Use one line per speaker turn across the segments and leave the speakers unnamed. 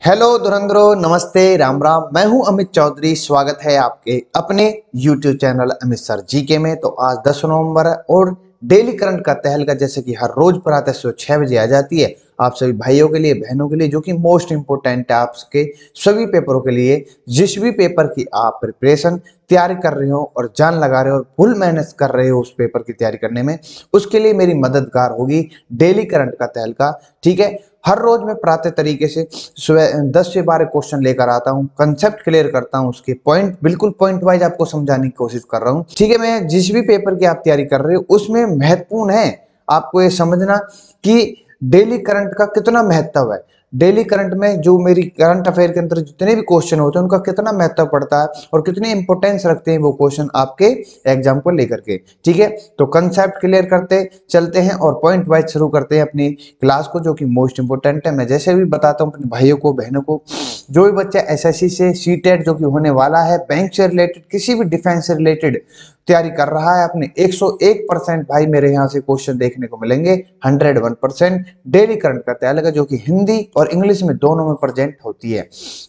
Hello धुरंधरो, नमस्ते, राम राम। मैं हूं अमित चौधरी। स्वागत है आपके अपने YouTube channel Amit sir GK में। तो आज 10 नवंबर है और डेली करंट का तहलका जैसे कि हर रोज प्रातः सुबह 6 बजे आ जाती है आप सभी भाइयों के लिए, बहनों के लिए, जो कि मोस्ट इंपोर्टेंट है आपके सभी पेपरों के लिए। जिस भी पेपर की आप प्रिपरेशन तैयारी कर रहे हो और जान लगा रहे हो और फुल मेहनत कर रहे हो उस पेपर की तैयारी करने में, उसके लिए मेरी मददगार होगी डेली करंट का तहलका। ठीक है, हर रोज मैं प्रातः तरीके से सुबह 10 से 12 क्वेश्चन लेकर आता हूँ, कंसेप्ट क्लियर करता हूँ, उसके पॉइंट बिल्कुल पॉइंट वाइज आपको समझाने की कोशिश कर रहा हूँ। ठीक है, मैं जिस भी पेपर की आप तैयारी कर रहे हो उसमें महत्वपूर्ण है आपको ये समझना कि डेली करंट का कितना महत्व है। डेली करंट में जो मेरी करंट अफेयर के अंदर जितने भी क्वेश्चन होते हैं उनका कितना महत्व पड़ता है और कितनी इंपॉर्टेंस रखते हैं वो क्वेश्चन आपके एग्जाम को लेकर के। ठीक है, तो कंसेप्ट क्लियर करते चलते हैं और पॉइंट वाइज शुरू करते हैं अपनी क्लास को, जो कि मोस्ट इंपोर्टेंट है। मैं जैसे भी बताता हूँ अपने भाइयों को, बहनों को, जो भी बच्चा एसएससी से सीटेट जो कि होने वाला है, बैंक से रिलेटेड, किसी भी डिफेंस से रिलेटेड तैयारी कर रहा है अपने, 101% भाई मेरे यहाँ से क्वेश्चन देखने को मिलेंगे। 101% डेली करंट का तैयारी, जो कि हिंदी और इंग्लिश में दोनों में प्रेजेंट होती है।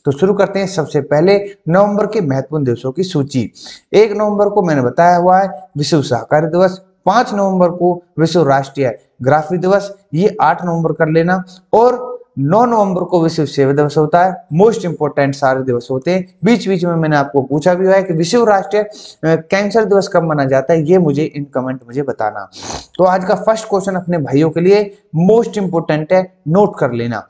तो शुरू करते हैं। सबसे पहले नवंबर के महत्वपूर्ण दिवसों की सूची। 1 नवंबर को मैंने बताया हुआ है विश्व सहकारी दिवस, 5 नवंबर को विश्व राष्ट्रीय ग्राफिक दिवस, ये 8 नवंबर कर लेना, और 9 नवंबर को विश्व सेवा दिवस होता है। मोस्ट इंपोर्टेंट सारे दिवस होते हैं। बीच बीच में मैंने आपको पूछा भी है कि विश्व राष्ट्रीय कैंसर दिवस कब मनाया जाता है, ये मुझे इन कमेंट मुझे बताना। तो आज का फर्स्ट क्वेश्चन अपने भाइयों के लिए मोस्ट इंपोर्टेंट है, नोट कर लेना।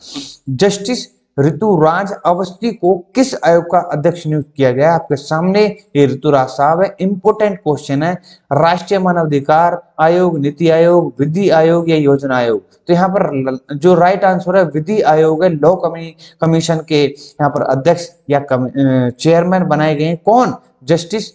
जस्टिस ऋतुराज अवस्थी को किस आयोग का अध्यक्ष नियुक्त किया गया? आपके सामने ये ऋतुराज साहब है। इंपोर्टेंट क्वेश्चन है। राष्ट्रीय मानवाधिकार आयोग, नीति आयोग, विधि आयोग या योजना आयोग? तो यहाँ पर जो राइट आंसर है विधि आयोग है। लॉ कमीशन के यहाँ पर अध्यक्ष या चेयरमैन बनाए गए हैं कौन? जस्टिस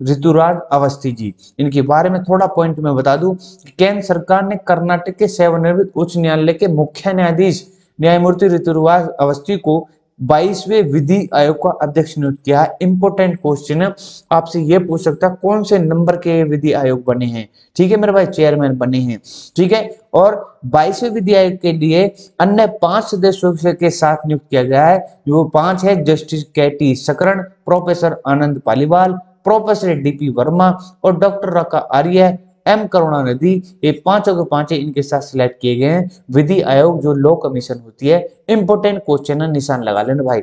ऋतुराज अवस्थी जी। इनके बारे में थोड़ा पॉइंट में बता दूं कि केंद्र सरकार ने कर्नाटक के सेवानिवृत्त उच्च न्यायालय के मुख्य न्यायाधीश न्यायमूर्ति ऋतुराज अवस्थी को 22वें विधि आयोग का अध्यक्ष नियुक्त किया है। इंपोर्टेंट क्वेश्चन है, आपसे ये पूछ सकता है कौन से नंबर के विधि आयोग बने हैं। ठीक है मेरे भाई, चेयरमैन बने हैं। ठीक है, और 22वें विधि आयोग के लिए अन्य 5 सदस्यों के साथ नियुक्त किया गया है। वो 5 है जस्टिस केटी सकरण, प्रोफेसर आनंद पालीवाल, प्रोफेसर डीपी वर्मा और डॉक्टर रका आर्य, एम करुणानिधि। ये पांचों के पांचों इनके साथ सिलेक्ट किए गए हैं विधि आयोग, जो लॉ कमीशन होती है। इंपोर्टेंट क्वेश्चन है, निशान लगा लेना भाई।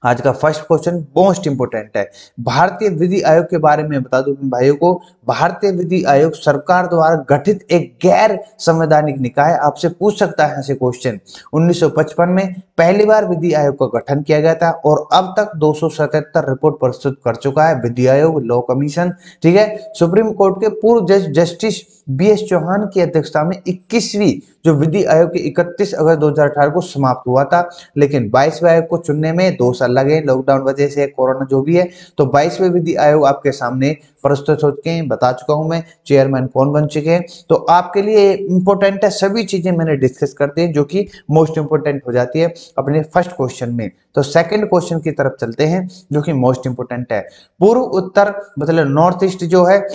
आज का फर्स्ट क्वेश्चन मोस्ट इंपोर्टेंट है। भारतीय विधि आयोग के बारे में बता दूं भाइयों को। भारतीय विधि आयोग सरकार द्वारा गठित एक गैर संवैधानिक निकाय। आपसे पूछ सकता है ऐसे क्वेश्चन। 1955 में पहली बार विधि आयोग का गठन किया गया था और अब तक 277 रिपोर्ट प्रस्तुत कर चुका है विधि आयोग, लॉ कमीशन। ठीक है, सुप्रीम कोर्ट के पूर्व जज जस्टिस BS चौहान की अध्यक्षता में 21वीं जो विधि आयोग के 31 अगस्त 2018 को समाप्त हुआ था, लेकिन 22वें आयोग को चुनने में 2 साल लगे, लॉकडाउन वजह से, कोरोना जो भी है। तो 22वें विधि आयोग आपके सामने प्रस्तुत हो चुके हैं, बता चुका हूं मैं चेयरमैन कौन बन चुके हैं। तो आपके लिए इंपॉर्टेंट है, सभी चीजें मैंने डिस्कस करते हैं जो कि मोस्ट इंपोर्टेंट हो जाती है अपने फर्स्ट क्वेश्चन में। तो सेकंड क्वेश्चन की तरफ चलते हैं जो कि मोस्ट इंपोर्टेंट है। पूर्व उत्तर मतलब नॉर्थ ईस्ट जो है,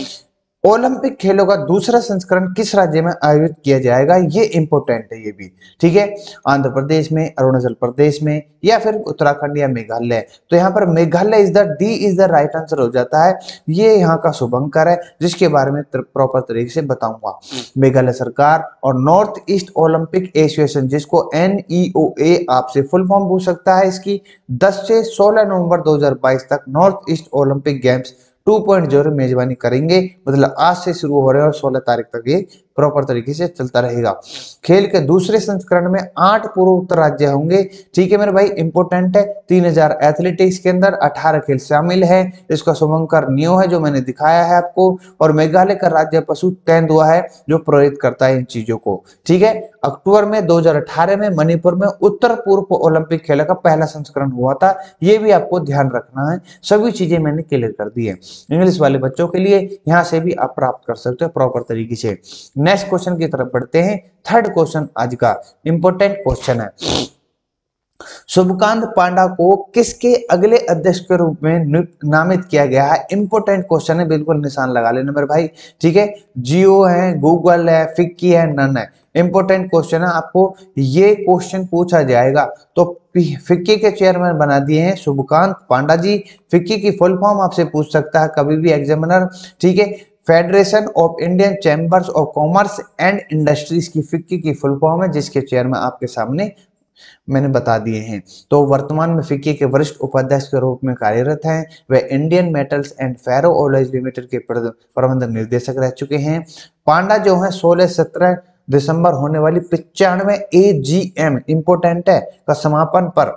ओलंपिक खेलों का दूसरा संस्करण किस राज्य में आयोजित किया जाएगा? ये इंपॉर्टेंट है ये भी। ठीक है, आंध्र प्रदेश में, अरुणाचल प्रदेश में, या फिर उत्तराखंड या मेघालय? तो यहाँ पर Meghalaya D is the right answer हो जाता है। ये यहाँ का शुभंकर है जिसके बारे में प्रॉपर तरीके से बताऊंगा। मेघालय सरकार और नॉर्थ ईस्ट ओलंपिक एसोसिएशन, जिसको NEOA आपसे फुल फॉर्म पूछ सकता है इसकी, 10 से 16 नवंबर 2022 तक नॉर्थ ईस्ट ओलंपिक गेम्स 2.0 मेजबानी करेंगे। मतलब आज से शुरू हो रहे हैं और 16 तारीख तक ये प्रॉपर तरीके से चलता रहेगा। खेल के दूसरे संस्करण में 8 पूर्वोत्तर राज्य होंगे। ठीक है मेरे भाई, इंपोर्टेंट है। 3000 एथलेटिक्स के अंदर 18 खेल शामिल है। इसका शुभंकर नियो है जो मैंने दिखाया है आपको, और मेघालय का राज्य पशु तेंदुआ है जो प्रेरित करता है इन चीजों को। ठीक है, अक्टूबर में 2018 में मणिपुर में उत्तर पूर्व ओलंपिक खेल का पहला संस्करण हुआ था। ये भी आपको ध्यान रखना है। सभी चीजें मैंने क्लियर कर दी है। इंग्लिश वाले बच्चों के लिए यहां से भी आप प्राप्त कर सकते हो प्रॉपर तरीके से। नेक्स्ट क्वेश्चन की तरफ बढ़ते हैं। थर्ड क्वेश्चन आज का इंपॉर्टेंट क्वेश्चन है। शुभकांत पांडा को किसके अगले अध्यक्ष के रूप में नामित किया गया है? इंपोर्टेंट क्वेश्चन है, बिल्कुल निशान लगा लेना मेरे भाई। ठीक है, जियो है, गूगल है, फिक्की है, नन है। इंपॉर्टेंट क्वेश्चन है, आपको ये क्वेश्चन पूछा जाएगा। तो फिक्की के चेयरमैन बना दिए हैं शुभकांत पांडा जी। फिक्की की फुल फॉर्म आपसे पूछ सकता है कभी भी एग्जामिनर, ठीक है। Federation of Indian chambers of commerce and industries की फिक्की की फुल फॉर्म है, जिसके चेयरमैन आपके सामने मैंने बता दिए हैं। तो वर्तमान में फिक्की के वरिष्ठ उपाध्यक्ष के रूप में कार्यरत हैं। वे Indian metals and ferro alloys limited के प्रबंध निर्देशक रह चुके हैं। पांडा जो है 16-17 दिसंबर होने वाली 95 AGM इंपोर्टेंट है का समापन पर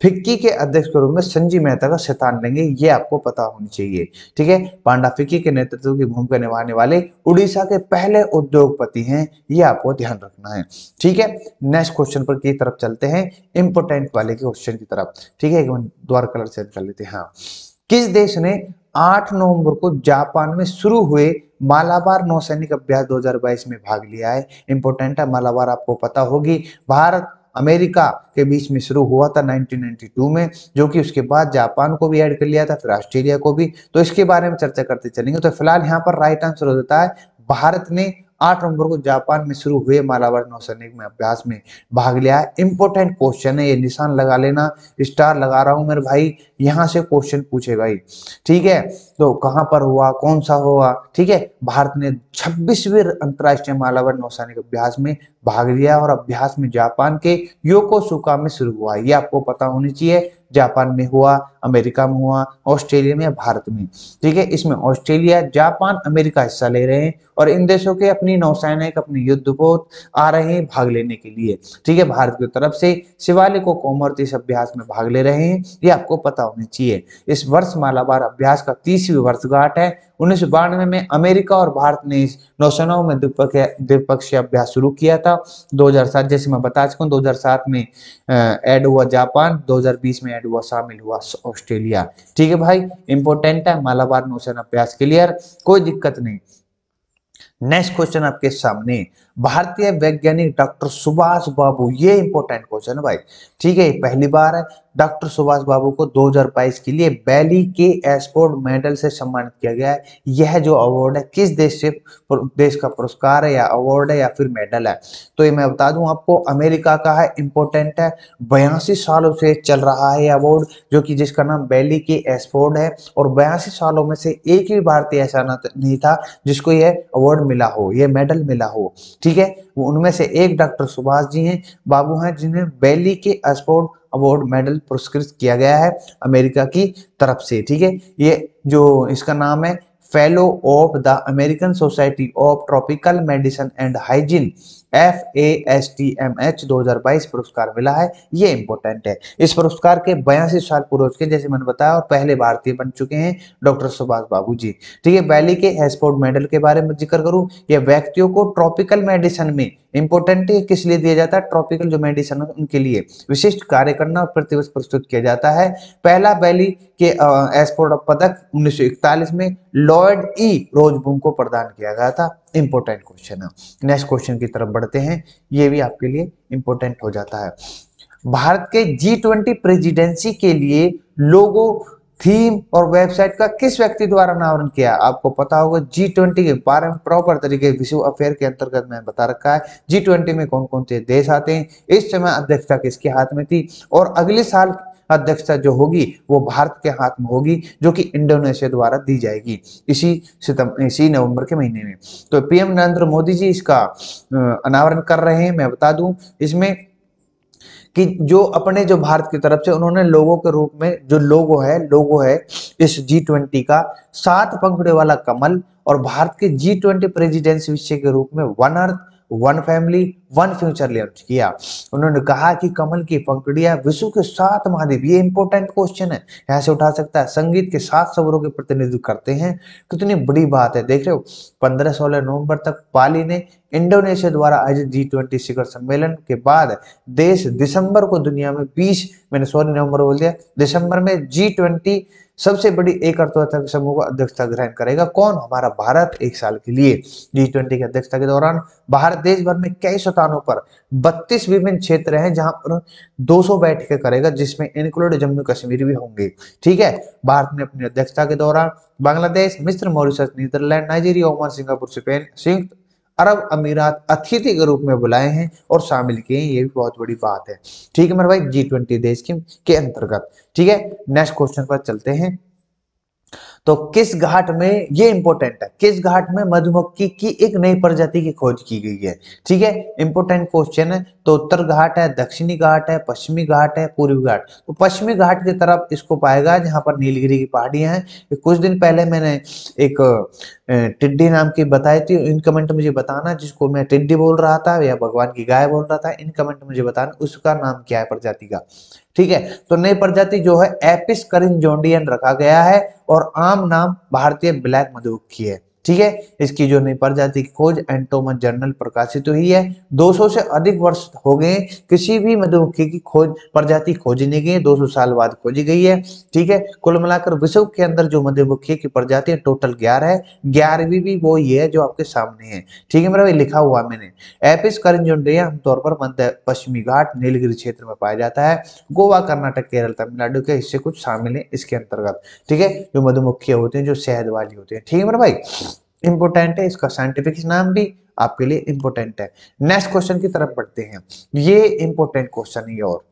फिक्की के अध्यक्ष के रूप में संजीव मेहता का स्थान लेंगे, ये आपको पता होनी चाहिए, ठीक है। पांडा फिक्की के नेतृत्व की भूमिका निभाने वाले उड़ीसा के पहले उद्योगपति हैं, ये आपको ध्यान रखना है, ठीक है। नेक्स्ट क्वेश्चन पर की तरफ चलते हैं, इंपोर्टेंट वाले के क्वेश्चन की तरफ, ठीक है। एक बार द्वार कलर चेंज कर लेते हैं। हाँ, किस देश ने 8 नवंबर को जापान में शुरू हुए मालाबार नौसैनिक अभ्यास 2022 में भाग लिया है? इंपोर्टेंट है, मालाबार आपको पता होगी भारत अमेरिका के बीच में शुरू हुआ था 1992 में, जो कि उसके बाद जापान को भी ऐड कर लिया था, फिर ऑस्ट्रेलिया को भी। तो इसके बारे में चर्चा करते चलेंगे। तो फिलहाल यहाँ पर राइट आंसर हो जाता है भारत ने 8 नवंबर को जापान में शुरू हुए मालाबार नौसैनिक में अभ्यास में भाग लिया है। इंपोर्टेंट क्वेश्चन है, ये निशान लगा लेना, स्टार लगा रहा हूं मेरे भाई, यहां से क्वेश्चन पूछे भाई, ठीक है। तो कहां पर हुआ, कौन सा हुआ, ठीक है। भारत ने 26वें अंतरराष्ट्रीय मालाबार नौसैनिक अभ्यास में भाग लिया और अभ्यास में जापान के योकोसुका में शुरू हुआ, ये आपको पता होनी चाहिए। जापान में हुआ, अमेरिका में हुआ, ऑस्ट्रेलिया में, भारत में, ठीक है। इसमें ऑस्ट्रेलिया, जापान, अमेरिका हिस्सा ले रहे हैं और इन देशों के अपनी नौसैनिक, अपनी युद्धपोत आ रहे हैं भाग लेने के लिए, ठीक है। भारत की तरफ से शिवालिक और कोमोर्त इस अभ्यास में भाग ले रहे हैं, ये आपको पता होना चाहिए। इस वर्ष मालाबार अभ्यास का 30वीं वर्षगांठ है। 1992 में अमेरिका और भारत ने इस नौसेनाओं में द्विपक्षीय अभ्यास शुरू किया था। 2007 जैसे मैं बता चुका हूँ, 2007 में ऐड हुआ जापान, 2020 में ऐड हुआ, शामिल हुआ ऑस्ट्रेलिया, ठीक है भाई। इंपोर्टेंट है, मालाबार नौसेना अभ्यास क्लियर, कोई दिक्कत नहीं। नेक्स्ट क्वेश्चन आपके सामने, भारतीय वैज्ञानिक डॉक्टर सुभाष बाबू, ये इंपॉर्टेंट क्वेश्चन है भाई, ठीक है। पहली बार है डॉक्टर सुभाष बाबू को 2022 के लिए बैली के एस्पोर्ट मेडल से सम्मानित किया गया है। यह जो अवार्ड है किस देश का पुरस्कार है या अवार्ड है या फिर मेडल है? तो ये मैं बता दूं आपको, अमेरिका का है, इंपॉर्टेंट है। 82 सालों से चल रहा है अवार्ड, जो कि जिसका नाम बैली के एस्पोर्ट है, और 82 सालों में से एक भी भारतीय ऐसा नहीं था जिसको यह अवार्ड मिला हो, यह मेडल मिला हो, ठीक है। वो उनमें से एक डॉक्टर सुभाष जी हैं, बाबू हैं, जिन्हें बैली के एस्पोर्ट अवार्ड मेडल पुरस्कृत किया गया है अमेरिका की तरफ से, ठीक है। ये जो इसका नाम है fellow of the American society of tropical medicine and hygiene, FASTMH 2022 पुरस्कार मिला है, ये इंपॉर्टेंट है। इस पुरस्कार के 82 साल पूरे हो चुके, जैसे मैंने बताया, और पहले भारतीय बन चुके हैं डॉक्टर सुभाष बाबू जी, ठीक है। बैली के एस्पोर्ट मेडल के बारे में जिक्र करूं, ये व्यक्तियों को ट्रॉपिकल मेडिसिन में, इंपॉर्टेंट है किस लिए दिया जाता है, ट्रॉपिकल जो मेडिसिन है उनके लिए विशिष्ट कार्य करना और प्रतिवर्ष प्रस्तुत किया जाता है। पहला बैली के एस्पोर्ट पदक 1941 में लॉर्ड ई रोजबूम को प्रदान किया गया था। इंपॉर्टेंट क्वेश्चन है। नेक्स्ट क्वेश्चन की तरफ बढ़ते हैं, ये भी आपके लिए इंपॉर्टेंट हो जाता है। भारत के G20 प्रेसिडेंसी के लिए लोगो, थीम और वेबसाइट का किस व्यक्ति द्वारा अनावरण किया? आपको पता होगा G20 के बारे में प्रॉपर तरीके विश्व अफेयर के अंतर्गत मैंने बता रखा है। G20 में कौन कौन से देश आते हैं, इस समय अध्यक्षता किसके हाथ में थी, और अगले साल अध्यक्षता जो होगी वो भारत के हाथ में होगी, जो कि इंडोनेशिया द्वारा दी जाएगी इसी नवंबर के महीने में। तो पीएम नरेंद्र मोदी जी इसका अनावरण कर रहे हैं। मैं बता दूं इसमें कि जो अपने जो भारत की तरफ से उन्होंने लोगों के रूप में जो लोगो है इस G20 का 7 पंखुड़े वाला कमल, और भारत के G20 प्रेसिडेंसी विषय के रूप में one earth, one family, one future launch किया। उन्होंने कहा कि कमल की पंखुड़ियां विश्व के 7 महाद्वीप, ये इंपॉर्टेंट क्वेश्चन है, यहाँ से उठा सकता है, संगीत के 7 स्वरों के प्रतिनिधित्व करते हैं। कितनी बड़ी बात है, देख रहे हो। 15-16 नवंबर तक पाली ने इंडोनेशिया द्वारा आयोजित G20 शिखर सम्मेलन के बाद देश दिसंबर को दुनिया में नवंबर बोल दिया, दिसंबर में G20 सबसे बड़ी एक अर्थव्यवस्था समूह को अध्यक्षता ग्रहण करेगा। कौन? हमारा भारत, 1 साल के लिए। G20 की अध्यक्षता के दौरान भारत देश भर में कई स्थानों पर 32 विभिन्न क्षेत्र हैं जहां पर 200 बैठकें करेगा, जिसमें इंक्लूड जम्मू कश्मीर भी होंगे, ठीक है। भारत ने अपनी अध्यक्षता के दौरान बांग्लादेश, मिस्र, Mauritius, Netherlands, Nigeria, Oman, Singapore, Spain, संयुक्त अरब अमीरात अतिथि के रूप में बुलाए हैं और शामिल किए हैं, ये भी बहुत बड़ी बात है। ठीक है मेरे भाई, G20 देश के अंतर्गत। ठीक है, नेक्स्ट क्वेश्चन पर चलते हैं। तो किस घाट में, ये इंपॉर्टेंट है, किस घाट में मधुमक्खी की एक नई प्रजाति की खोज की गई है? ठीक है, इंपॉर्टेंट क्वेश्चन है। तो उत्तर घाट है, दक्षिणी घाट है, पश्चिमी घाट है, पूर्वी घाट। तो पश्चिमी घाट की तरफ इसको पाएगा जहां पर नीलगिरी की पहाड़ियां हैं। कुछ दिन पहले मैंने एक टिड्डी नाम की बताई थी, इन कमेंट मुझे बताना, जिसको मैं टिड्डी बोल रहा था या भगवान की गाय बोल रहा था, इन कमेंट मुझे बताना उसका नाम क्या है प्रजाति का। ठीक है, तो नई प्रजाति जो है एपिस करिंजोंडियन रखा गया है और आम नाम भारतीय ब्लैक मधुमक्खी है। ठीक है, इसकी जो नई प्रजाति की खोज एंटोमन जर्नल प्रकाशित हुई है। 200 से अधिक वर्ष हो गए किसी भी मधुमक्खी की खोज प्रजाति खोजी नहीं गई है, 200 साल बाद खोजी गई है। ठीक है, कुल मिलाकर विश्व के अंदर जो मधुमक्खी की प्रजाति टोटल 11 है, 11वीं भी वो ही है जो आपके सामने है। ठीक है मेरा भाई, लिखा हुआ मैंने। एपिस करिंजोंडिया आमतौर पर मध्य पश्चिमी घाट नीलगिरी क्षेत्र में पाया जाता है। गोवा, कर्नाटक, केरल, तमिलनाडु के हिस्से कुछ शामिल है इसके अंतर्गत। ठीक है, जो मधुमक्खियां होती हैं जो शहद वाली होती है। ठीक है मेरे भाई, इंपोर्टेंट है, इसका साइंटिफिक नाम भी आपके लिए इंपोर्टेंट है। नेक्स्ट क्वेश्चन की तरफ बढ़ते हैं, ये इंपोर्टेंट क्वेश्चन है। और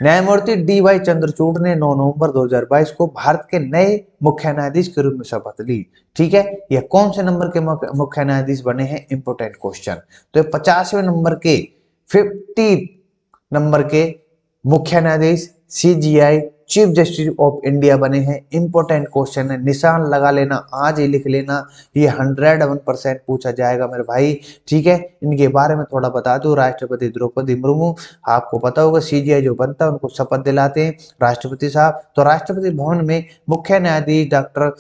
न्यायमूर्ति DY चंद्रचूड़ ने 9 नवंबर 2022 को भारत के नए मुख्य न्यायाधीश के रूप में शपथ ली। ठीक है, यह कौन से नंबर के मुख्य न्यायाधीश बने हैं? Important question. तो 50वें नंबर के, 50 नंबर के मुख्य न्यायाधीश CGI chief justice of India बने हैं। इंपोर्टेंट क्वेश्चन है, निशान लगा लेना, आज ही लिख लेना, ये 101% पूछा जाएगा मेरे भाई। ठीक है, इनके बारे में थोड़ा बता दूं, राष्ट्रपति द्रौपदी मुर्मू, आपको पता होगा CGI जो बनता है उनको शपथ दिलाते हैं राष्ट्रपति साहब। तो राष्ट्रपति भवन में मुख्य न्यायाधीश डॉक्टर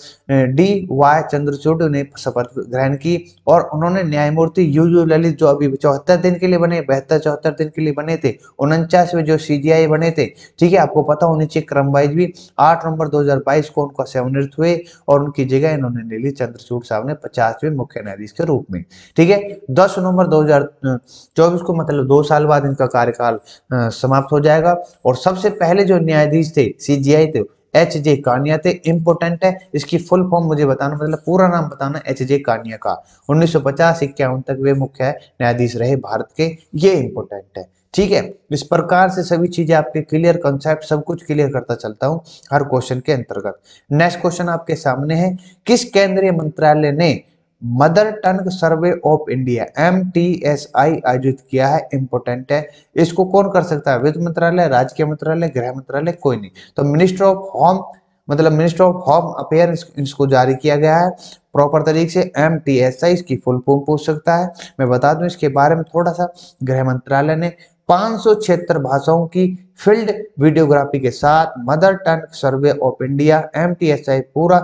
DY चंद्रचूड़ ने शपथ ग्रहण की और उन्होंने न्यायमूर्ति UU ललित, जो अभी 74 दिन के लिए बने, 72-74 दिन के लिए बने थे, 49वें जो CGI बने थे। ठीक है, आपको पता होनी चाहिए क्रम वाइज भी। 8 नवंबर 2022 को उनका सेवानिवृत्त हुए और उनकी जगह इन्होंने ले ली चंद्रचूड़ साहब ने 50वें मुख्य न्यायाधीश के रूप में। ठीक है, 10 नवंबर 2024 को, मतलब 2 साल बाद इनका कार्यकाल समाप्त हो जाएगा। और सबसे पहले जो न्यायाधीश थे CGI थे, HJ कानिया थे। इंपोर्टेंट है, इसकी फुल फॉर्म मुझे बताना, मतलब पूरा नाम बताना HJ कानिया का। 1950-51 तक वे मुख्य न्यायाधीश रहे भारत के, ये इंपोर्टेंट है। ठीक है, इस प्रकार से सभी चीजें आपके क्लियर, कंसेप्ट सब कुछ क्लियर करता चलता हूं हर क्वेश्चन के अंतर्गत। नेक्स्ट क्वेश्चन आपके सामने है, किस केंद्रीय मंत्रालय ने mother tongue survey of India MTSI आयोजित किया है? इंपोर्टेंट है, इसको कौन कर सकता है? वित्त मंत्रालय, राज्य मंत्रालय, गृह मंत्रालय, कोई नहीं। तो मिनिस्टर ऑफ होम, मतलब मिनिस्टर ऑफ होम अफेयर, इसको जारी किया गया है प्रॉपर तरीके से। MTSI इसकी फुल फॉर्म पूछ सकता है, मैं बता दूं इसके बारे में थोड़ा सा। गृह मंत्रालय ने 576 भाषाओं की फील्ड वीडियोग्राफी के साथ mother tongue survey of India MTSI पूरा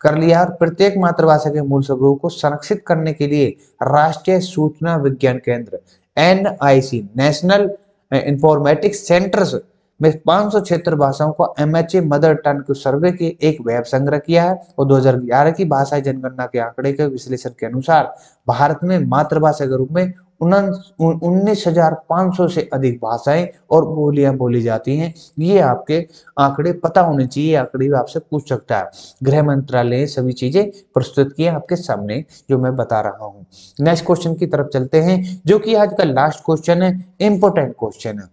कर लिया और प्रत्येक मातृभाषा के मूल स्वरूप को संरक्षित करने के लिए राष्ट्रीय सूचना विज्ञान केंद्र NIC नेशनल इंफॉर्मेटिक्स सेंटर्स में 576 भाषाओं को MHA मदर टंग सर्वे के एक वेब संग्रह किया है। और 2011 की भाषाई जनगणना के आंकड़े के विश्लेषण के अनुसार भारत में मातृभाषा के रूप में 19,500 से अधिक भाषाएं और बोलियां बोली जाती हैं। ये आपके आंकड़े पता होने चाहिए, आंकड़े भी आपसे पूछ सकता है। गृह मंत्रालय ने सभी चीजें प्रस्तुत की आपके सामने जो मैं बता रहा हूं। नेक्स्ट क्वेश्चन की तरफ चलते हैं, जो कि आज का लास्ट क्वेश्चन है, इंपोर्टेंट क्वेश्चन है।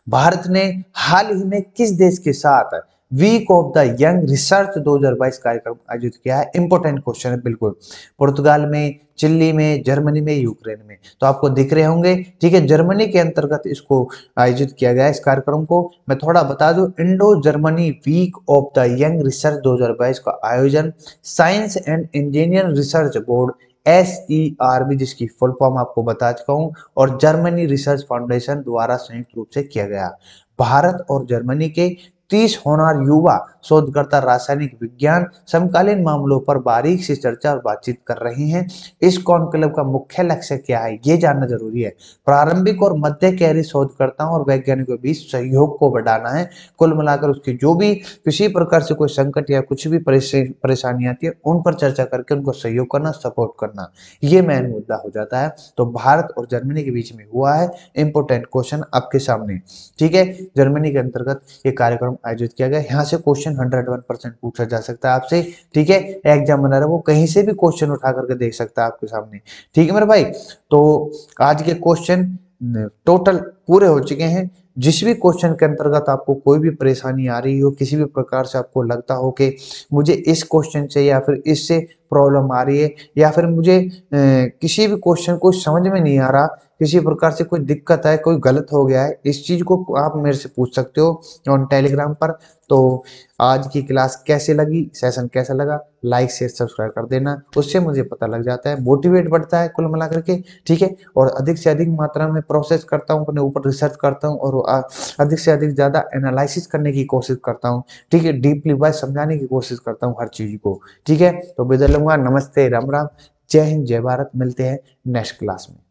भारत ने हाल ही में किस देश के साथ week of the young research 2022 कार्यक्रम आयोजित किया है? इंपोर्टेंट क्वेश्चन है बिल्कुल। पुर्तगाल में, चिली में, जर्मनी में, यूक्रेन में, तो आपको दिख रहे होंगे। ठीक है, जर्मनी के अंतर्गत इसको आयोजित किया गया इस कार्यक्रम को। मैं थोड़ा बता दूं, Indo Germany week of the young research 2022 का आयोजन science and engineer research board SERB, जिसकी फुल फॉर्म आपको बता चुका हूं, और जर्मनी रिसर्च फाउंडेशन द्वारा संयुक्त रूप से किया गया। भारत और जर्मनी के 30 होनहार युवा शोधकर्ता रासायनिक विज्ञान समकालीन मामलों पर बारीक से चर्चा और बातचीत कर रहे हैं। इस कॉन्क्लेव का मुख्य लक्ष्य क्या है, ये जानना जरूरी है। प्रारंभिक और मध्य कैरियर शोधकर्ताओं और वैज्ञानिकों के बीच सहयोग को बढ़ाना है। कुल मिलाकर उसकी जो भी किसी प्रकार से कोई संकट या कुछ भी परेशानी आती है, उन पर चर्चा करके उनको सहयोग करना, सपोर्ट करना, ये मेन मुद्दा हो जाता है। तो भारत और जर्मनी के बीच में हुआ है। इंपोर्टेंट क्वेश्चन आपके सामने। ठीक है, जर्मनी के अंतर्गत ये कार्यक्रम कार्यक्रम आयोजित किया गया। यहाँ से क्वेश्चन 101% पूछा जा सकता है आपसे, ठीक है। एग्जामिनर है वो कहीं से भी क्वेश्चन उठा करके देख सकता है आपके सामने, ठीक है मेरे भाई। तो आज के क्वेश्चन टोटल पूरे हो चुके हैं। जिस भी क्वेश्चन के अंतर्गत आपको कोई भी परेशानी आ रही हो, किसी भी प्रकार से आपको लगता हो कि मुझे इस क्वेश्चन से या फिर इससे प्रॉब्लम आ रही है, या फिर मुझे किसी भी क्वेश्चन को समझ में नहीं आ रहा, किसी प्रकार से कोई दिक्कत है, कोई गलत हो गया है, इस चीज को आप मेरे से पूछ सकते हो ऑन टेलीग्राम पर। तो आज की क्लास कैसे लगी, सेशन कैसा लगा, लाइक शेयर सब्सक्राइब कर देना, उससे मुझे पता लग जाता है, मोटिवेट बढ़ता है कुल मिलाकर के, ठीक है। और अधिक से अधिक मात्रा में प्रोसेस करता हूँ, अपने ऊपर रिसर्च करता हूँ, और अधिक से अधिक ज्यादा एनालिसिस करने की कोशिश करता हूँ, ठीक है। डीपली वाइज समझाने की कोशिश करता हूँ हर चीज को, ठीक है। तो विदा लूंगा, नमस्ते, राम राम, जय हिंद, जय भारत। मिलते हैं नेक्स्ट क्लास में।